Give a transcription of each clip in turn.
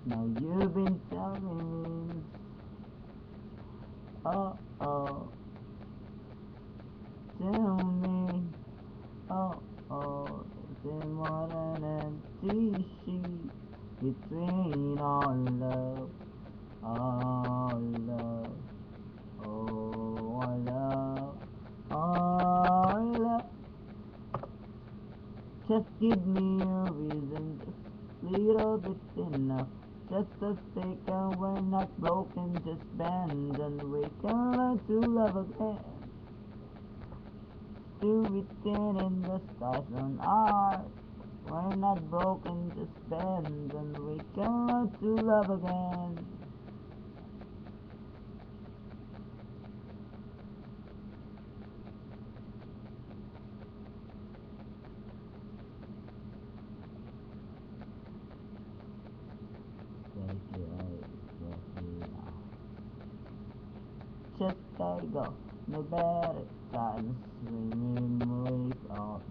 Now you've been telling me, oh oh, tell me, oh oh, there's more than an empty sheet between our love, our love, oh our love, our love. Just give me a reason, just little bit enough. Just a second, we're not broken, just bend, and we can learn to love again. Still written in the stars on ours. We're not broken, just bend, and we can learn to love again. Take it out, just let it go. No better times swimming with all.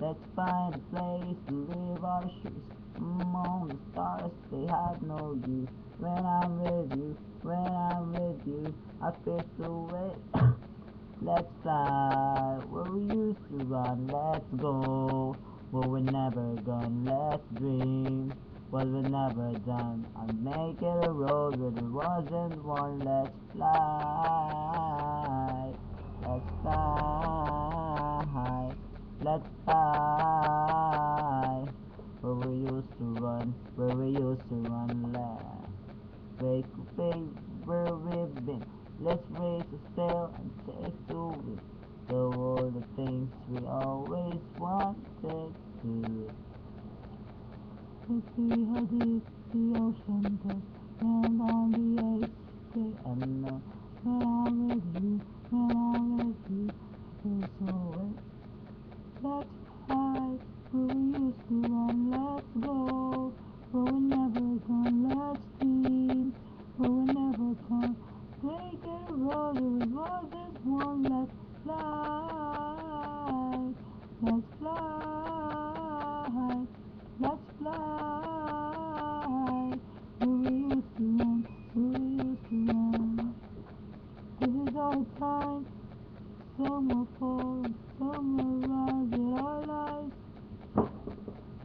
Let's find a place to leave our shoes. Among the stars, they have no use. When I'm with you, when I'm with you, I feel so wet. Let's fly where we used to run. Let's go where we're never gone. Let's dream what we're never done. I'll make it a road where there wasn't one. Let's fly. Let's fly. Let's fly where we used to run. Where we used to run. Let's break away where we've been. Let's raise a sail and take the wind. Do all the things we always wanted to. Let's see how deep the ocean goes, and on the ice stay unknown. When I'm with you, when I'm with you, it's so wet. Let's fly where we used to run. Let's go where we're never gone. Let's dream where we're never gone. Take a road where it wasn't one. Let's fly. Let's fly. Let's fly where we used to run. Where we used to run. This is our time. Some will fall, some will rise in our lives.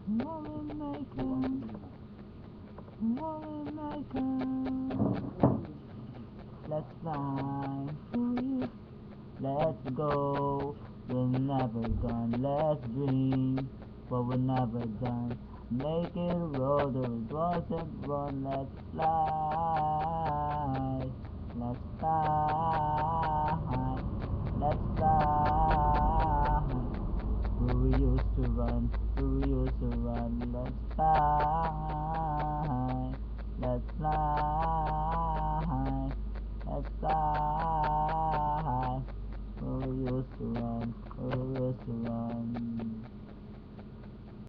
What will make us? What will make us? Let's fly for you. Let's go. We're never gone. Let's dream what we're never done. Make it a road or it wasn't one. Let's fly. Let's fly. Let's fly where we used to run. Where we used to run. Let's fly. Let's fly. Let's fly.